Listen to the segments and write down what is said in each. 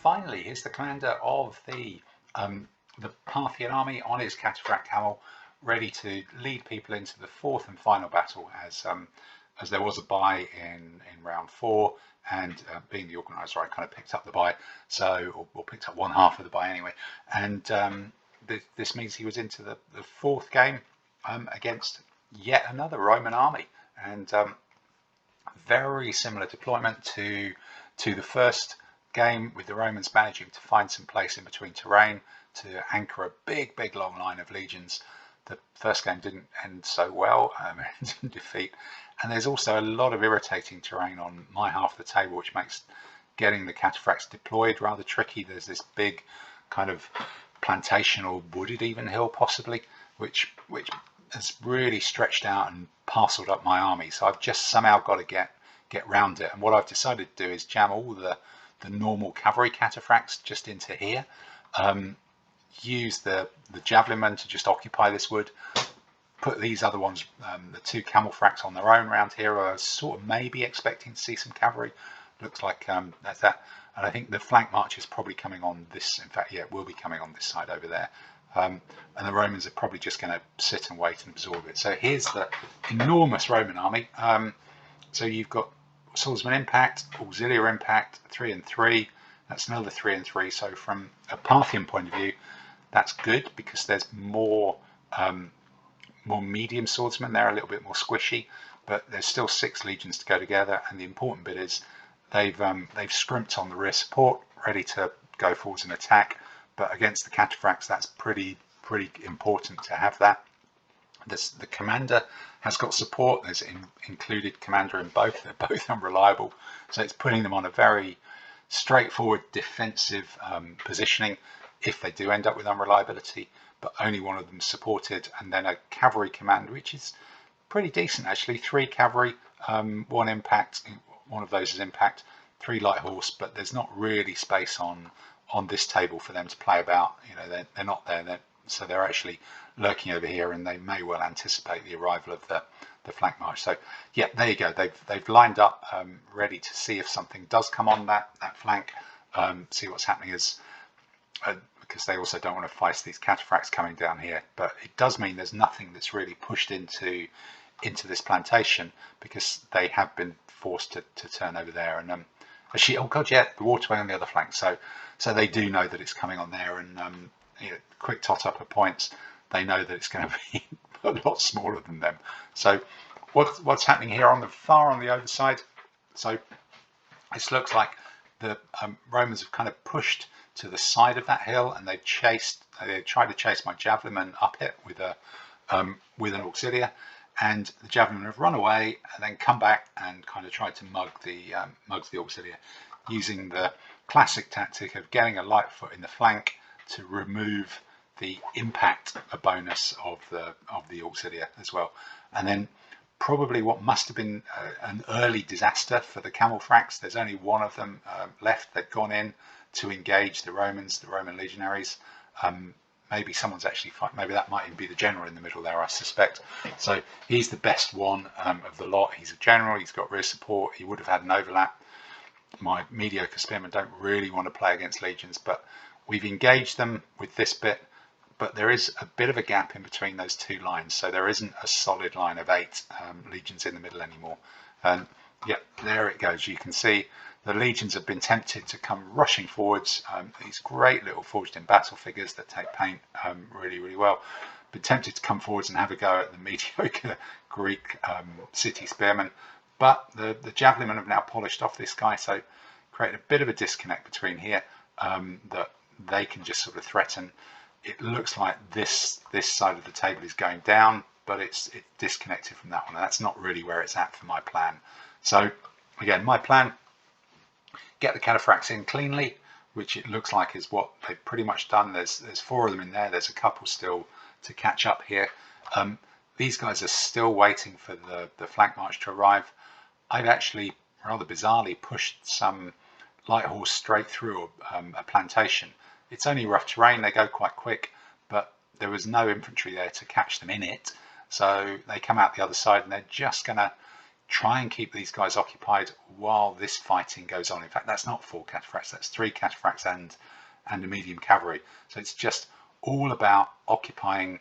finally, here's the commander of the Parthian army on his cataphract camel, ready to lead people into the fourth and final battle, as there was a bye in round 4, and being the organizer, I kind of picked up the bye, or picked up one half of the bye anyway, and this means he was into the fourth game against yet another Roman army, and very similar deployment to the first game, with the Romans managing to find some place in between terrain to anchor a big long line of legions. The first game didn't end so well, it ended in defeat, and there's also a lot of irritating terrain on my half of the table, which makes getting the cataphracts deployed rather tricky. There's this big kind of plantation or wooded even hill possibly, which has really stretched out and parceled up my army, so I've just somehow got to get round it. And what I've decided to do is jam all the normal cavalry cataphracts just into here, use the javelin men to just occupy this wood, put these other ones, the 2 camel fracks, on their own around here. I was sort of maybe expecting to see some cavalry. Looks like that's that. And I think the flank march is probably coming on this, in fact, yeah, it will be coming on this side over there. And the Romans are probably just going to sit and wait and absorb it. So here's the enormous Roman army. So you've got swordsman impact, auxiliary impact, 3 and 3. That's another 3 and 3. So from a Parthian point of view, that's good, because there's more medium swordsmen. They're a little bit more squishy, but there's still 6 legions to go together. And the important bit is they've scrimped on the rear support, ready to go forwards and attack. But against the cataphracts, that's pretty important to have that. The commander has got support. There's included commander in both. They're both unreliable, so it's putting them on a very straightforward defensive positioning if they do end up with unreliability, but only one of them supported. And then a cavalry command, which is pretty decent actually. 3 cavalry, 1 impact, one of those is impact, 3 light horse, but there's not really space on this table for them to play about. You know, they're not there, so they're actually lurking over here, and they may well anticipate the arrival of the flank march. So yeah, there you go. They've lined up, ready to see if something does come on that flank, see what's happening, because they also don't want to face these cataphracts coming down here. But it does mean there's nothing that's really pushed into this plantation, because they have been forced to turn over there. And actually, oh god, yeah, the waterway on the other flank. So they do know that it's coming on there, and you know, quick tot up of points. They know that it's going to be a lot smaller than them. So what's happening here on the other side? So this looks like the Romans have kind of pushed to the side of that hill, and they tried to chase my javelin men up it with an auxiliary, and the javelin men have run away and then come back and kind of tried to mug the auxiliary, using the classic tactic of getting a light foot in the flank to remove the impact bonus of the auxiliary as well. And then probably what must have been an early disaster for the camel fracks. There's only one of them left. They've gone in to engage the Roman legionaries. Maybe someone's actually maybe that might even be the general in the middle there, I suspect. So he's the best one of the lot. He's a general. He's got rear support. He would have had an overlap. My mediocre spearmen don't really want to play against legions, but we've engaged them with this bit. But there is a bit of a gap in between those 2 lines, so there isn't a solid line of 8 legions in the middle anymore. And yeah, there it goes. You can see the legions have been tempted to come rushing forwards. These great little forged in battle figures that take paint really well. Been tempted to come forwards and have a go at the mediocre Greek city spearmen, but the javelin men have now polished off this guy, so create a bit of a disconnect between here, that they can just sort of threaten. It looks like this side of the table is going down, but it's disconnected from that one, and that's not really where it's at for my plan. So again, my plan: get the cataphracts in cleanly, which it looks like is what they've pretty much done. There's 4 of them in there. There's a couple still to catch up here. These guys are still waiting for the flank march to arrive. I've actually rather bizarrely pushed some light horse straight through a plantation. It's only rough terrain, they go quite quick, but there was no infantry there to catch them in it, so they come out the other side, and they're just going to try and keep these guys occupied while this fighting goes on. In fact, that's not 4 cataphracts, that's 3 cataphracts and a medium cavalry. So it's just all about occupying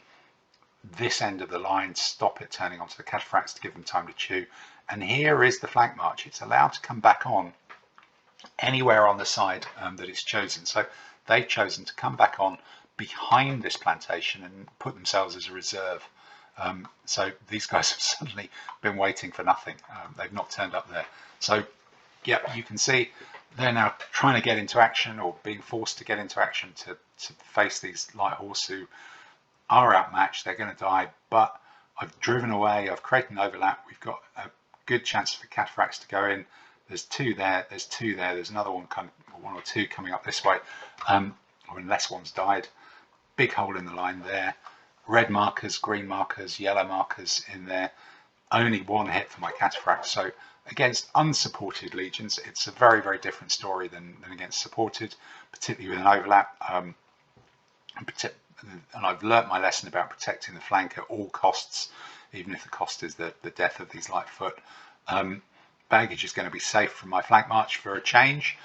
this end of the line, stop it turning onto the cataphracts to give them time to chew. And here is the flank march. It's allowed to come back on anywhere on the side that it's chosen. So they've chosen to come back on behind this plantation and put themselves as a reserve. So these guys have suddenly been waiting for nothing. They've not turned up there. So yeah, you can see they're now trying to get into action, or being forced to get into action to face these light horse who are outmatched. They're going to die, but I've driven away, I've created an overlap. We've got a good chance for cataphracts to go in. There's 2 there, there's 2 there, there's another one, or 1 or 2 coming up this way, or unless one's died. Big hole in the line there. Red markers, green markers, yellow markers in there. Only 1 hit for my cataphract. So against unsupported legions, it's a very, very different story than against supported, particularly with an overlap. And I've learnt my lesson about protecting the flank at all costs, even if the cost is the death of these light foot. Baggage is going to be safe from my flank march for a change,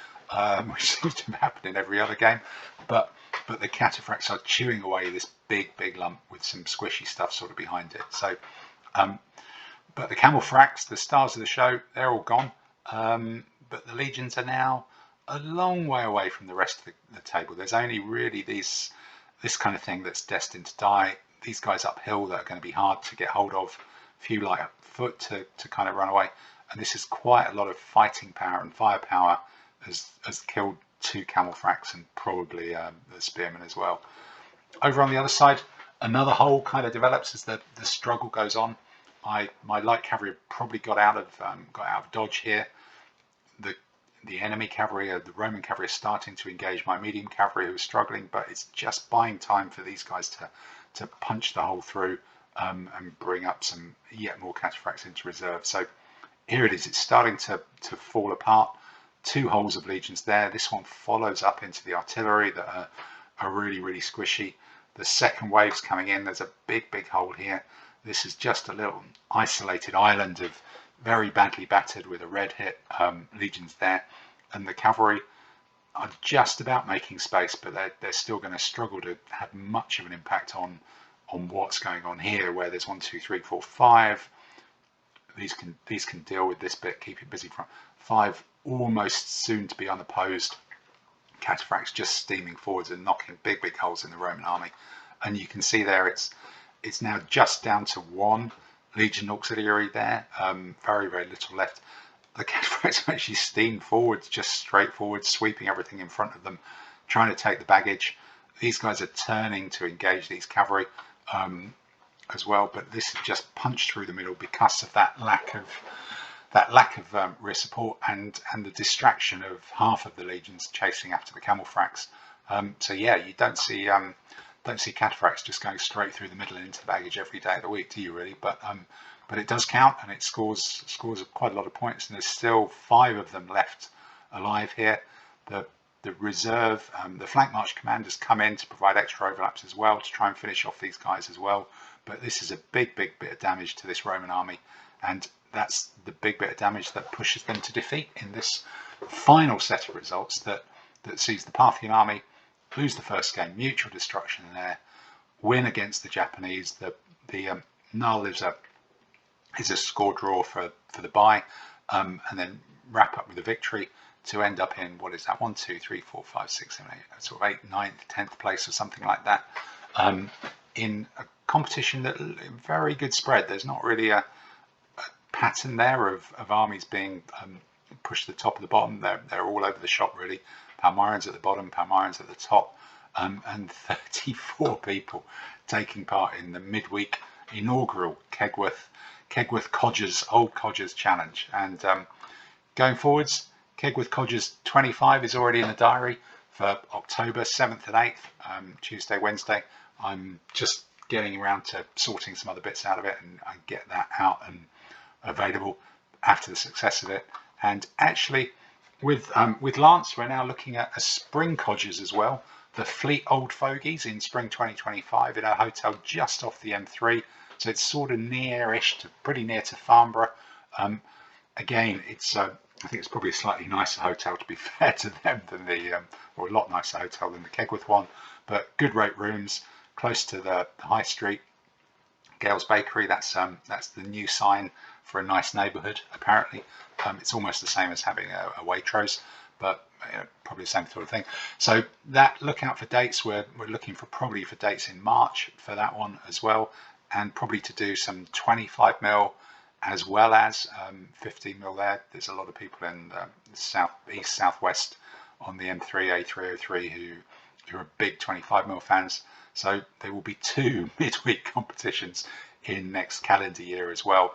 which seems to happen in every other game. But the cataphracts are chewing away this big lump with some squishy stuff sort of behind it. So, but the camelfracts, the stars of the show, they're all gone. But the legions are now a long way away from the rest of the table. There's only really this kind of thing that's destined to die. These guys uphill that are going to be hard to get hold of. A few light foot to kind of run away. And this is quite a lot of fighting power and firepower has killed 2 camelfracts and probably the spearmen as well. Over on the other side, another hole kind of develops as the struggle goes on. My light cavalry probably got out of dodge here. The enemy cavalry, the Roman cavalry, is starting to engage my medium cavalry, who is struggling, but it's just buying time for these guys to punch the hole through and bring up some yet more cataphracts into reserve. So here it is. It's starting to fall apart. 2 holes of legions there. This one follows up into the artillery that are really, really squishy. The second wave's coming in. There's a big hole here. This is just a little isolated island of very badly battered with a red hit legions there. And the cavalry are just about making space, but they're still going to struggle to have much of an impact on what's going on here, where there's 1, 2, 3, 4, 5. These can deal with this bit, keep it busy. From 5 almost soon to be unopposed cataphracts just steaming forwards and knocking big holes in the Roman army. And you can see there it's now just down to 1 legion auxiliary there. Very little left. The cataphracts actually steamed forwards, just straight forward, sweeping everything in front of them, trying to take the baggage. These guys are turning to engage these cavalry as well, but this is just punched through the middle because of that lack of rear support and the distraction of half of the legions chasing after the camelfracts. So yeah, you don't see cataphracts just going straight through the middle and into the baggage every day of the week, do you really? But it does count, and it scores quite a lot of points, and there's still 5 of them left alive here. The reserve, the flank march commanders come in to provide extra overlaps as well to try and finish off these guys as well. But this is a big bit of damage to this Roman army, and that's the big bit of damage that pushes them to defeat in this final set of results that sees the Parthian army lose the first game, mutual destruction there, win against the Japanese. The null is a score draw for the bye, and then wrap up with a victory to end up in, what is that, 1, 2, 3, 4, 5, 6, 7, 8, sort of 8th, 9th, 10th place or something like that, in a competition that very good spread. There's not really a pattern there of armies being pushed to the top of the bottom. They're all over the shop really. Palmyrans at the bottom, Palmyrans at the top, and 34 people taking part in the midweek inaugural Kegworth Codgers Old Codgers Challenge. And going forwards, Kegworth Codgers 25 is already in the diary for October 7th and 8th, Tuesday, Wednesday. I'm just getting around to sorting some other bits out of it, and I get that out and available after the success of it. And actually, with Lance, we're now looking at a spring Codgers as well, the Fleet Old Fogies in spring 2025 in a hotel just off the M3. So it's sort of near-ish to pretty near to Farnborough. again, it's I think it's probably a slightly nicer hotel, to be fair to them, than the or a lot nicer hotel than the Kegworth one, but good rate rooms, close to the high street. Gale's Bakery, that's the new sign for a nice neighbourhood. Apparently, it's almost the same as having a Waitrose, but probably the same sort of thing. So that, look out for dates. We're looking probably for dates in March for that one as well, and probably to do some 25mm as well as 15mm there. There's a lot of people in the southwest on the M3 A303 who are big 25mm fans. So there will be 2 midweek competitions in next calendar year as well.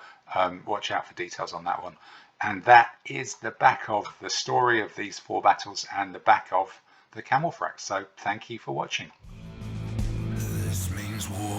Watch out for details on that one. And that is the back of the story of these 4 battles and the back of the camel frack. So thank you for watching. This means war.